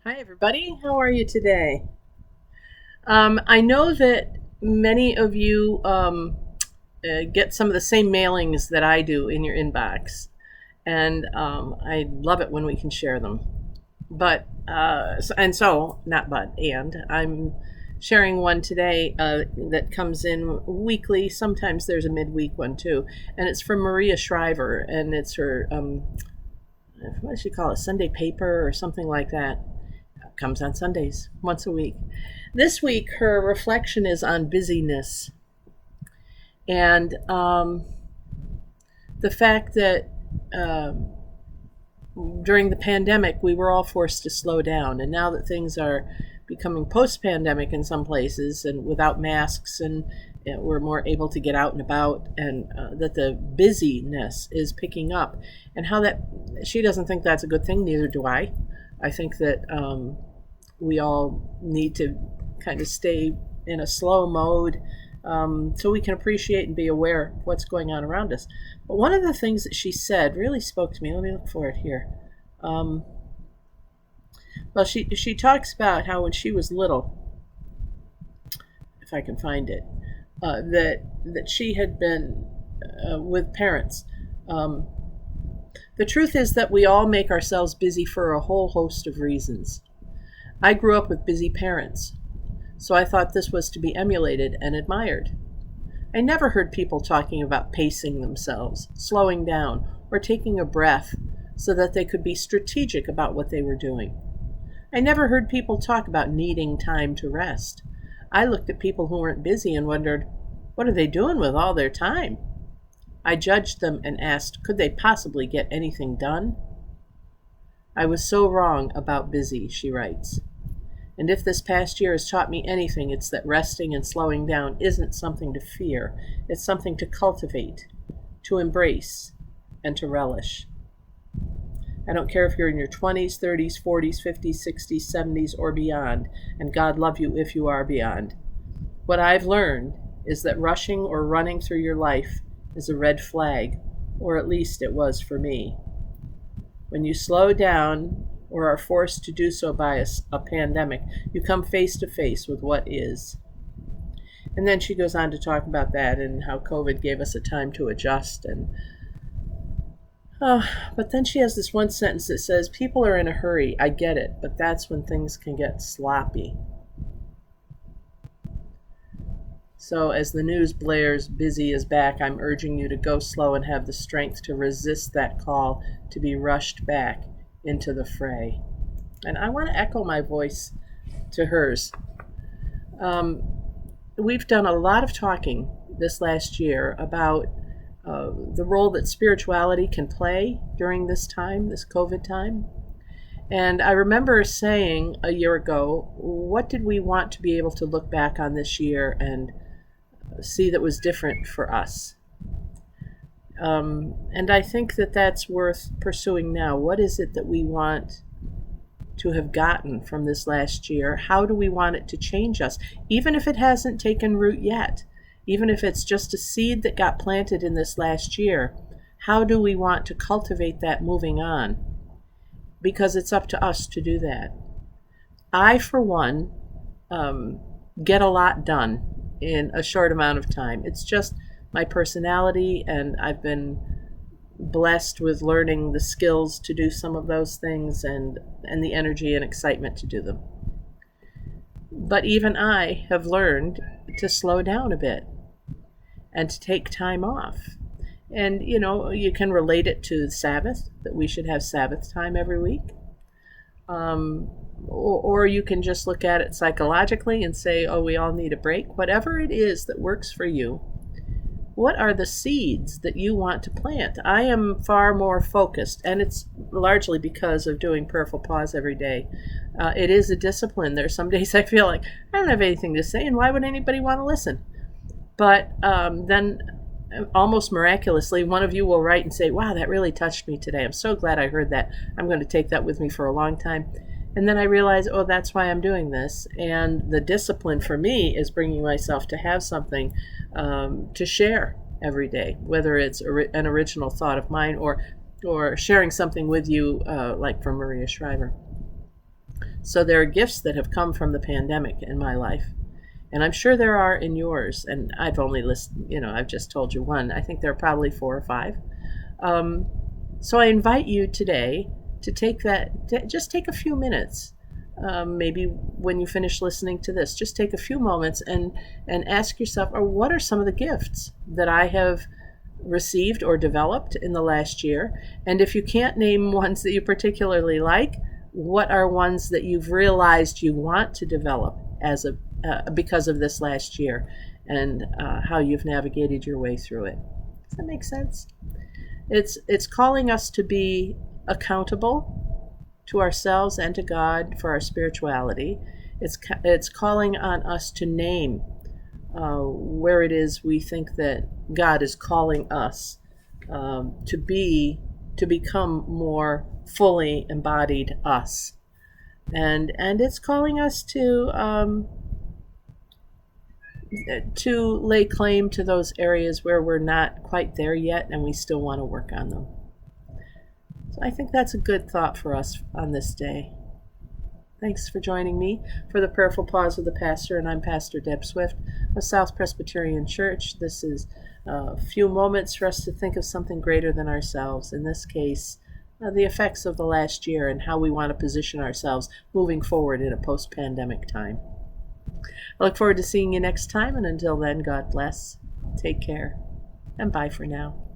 Hi, everybody. How are you today? I know that many of you get some of the same mailings that I do in your inbox, and I love it when we can share them. Not but, and I'm sharing one today that comes in weekly. Sometimes there's a midweek one too, and it's from Maria Shriver, and it's her, what does she call it, Sunday paper or something like that. Comes on Sundays, once a week. This week, her reflection is on busyness and the fact that during the pandemic, we were all forced to slow down. And now that things are becoming post pandemic in some places and without masks, and we're more able to get out and about, and that the busyness is picking up, and how that she doesn't think that's a good thing, neither do I. I think that we all need to kind of stay in a slow mode so we can appreciate and be aware of what's going on around us. But one of the things that she said really spoke to me. Let me look for it here. Um, well, she talks about how when she was little, if I can find it, that she had been with parents. Um, the truth is that we all make ourselves busy for a whole host of reasons. I grew up with busy parents, so I thought this was to be emulated and admired. I never heard people talking about pacing themselves, slowing down, or taking a breath so that they could be strategic about what they were doing. I never heard people talk about needing time to rest. I looked at people who weren't busy and wondered, what are they doing with all their time? I judged them and asked, could they possibly get anything done? I was so wrong about busy, she writes. And if this past year has taught me anything, it's that resting and slowing down isn't something to fear. It's something to cultivate, to embrace, and to relish. I don't care if you're in your 20s, 30s, 40s, 50s, 60s, 70s, or beyond, and God love you if you are beyond. What I've learned is that rushing or running through your life is a red flag, or at least it was for me. When you slow down or are forced to do so by a pandemic, you come face to face with what is. And then she goes on to talk about that and how COVID gave us a time to adjust. But then she has this one sentence that says, people are in a hurry. I get it, but that's when things can get sloppy. So as the news blares, busy is back, I'm urging you to go slow and have the strength to resist that call to be rushed back into the fray. And I want to echo my voice to hers. We've done a lot of talking this last year about the role that spirituality can play during this time, this COVID time. And I remember saying a year ago, what did we want to be able to look back on this year and see that was different for us? And I think that that's worth pursuing now. What is it that we want to have gotten from this last year? How do we want it to change us? Even if it hasn't taken root yet, even if it's just a seed that got planted in this last year, how do we want to cultivate that moving on? Because it's up to us to do that. I, for one, get a lot done in a short amount of time. It's just my personality, and I've been blessed with learning the skills to do some of those things and the energy and excitement to do them. But even I have learned to slow down a bit and to take time off. And, you can relate it to Sabbath, that we should have Sabbath time every week. Or you can just look at it psychologically and say, oh, we all need a break. Whatever it is that works for you, what are the seeds that you want to plant? I am far more focused, and it's largely because of doing prayerful pause every day. It is a discipline. There's some days I feel like I don't have anything to say, and why would anybody want to listen? But then almost miraculously, one of you will write and say, wow, that really touched me today. I'm so glad I heard that. I'm going to take that with me for a long time. And then I realize, oh, that's why I'm doing this. And the discipline for me is bringing myself to have something to share every day, whether it's an original thought of mine or sharing something with you, like from Maria Shriver. So there are gifts that have come from the pandemic in my life. And I'm sure there are in yours. And I've only I've just told you one. I think there are probably 4 or 5. So I invite you today to just take a few minutes. Maybe when you finish listening to this, just take a few moments and ask yourself, what are some of the gifts that I have received or developed in the last year? And if you can't name ones that you particularly like, what are ones that you've realized you want to develop because of this last year, and how you've navigated your way through it? Does that make sense? It's calling us to be accountable to ourselves and to God for our spirituality. It's calling on us to name where it is we think that God is calling us to become more fully embodied us, and it's calling us to lay claim to those areas where we're not quite there yet and we still want to work on them. So I think that's a good thought for us on this day. Thanks for joining me for the Prayerful Pause with the Pastor, and I'm Pastor Deb Swift of South Presbyterian Church. This is a few moments for us to think of something greater than ourselves, in this case, the effects of the last year and how we want to position ourselves moving forward in a post-pandemic time. I look forward to seeing you next time, and until then, God bless, take care, and bye for now.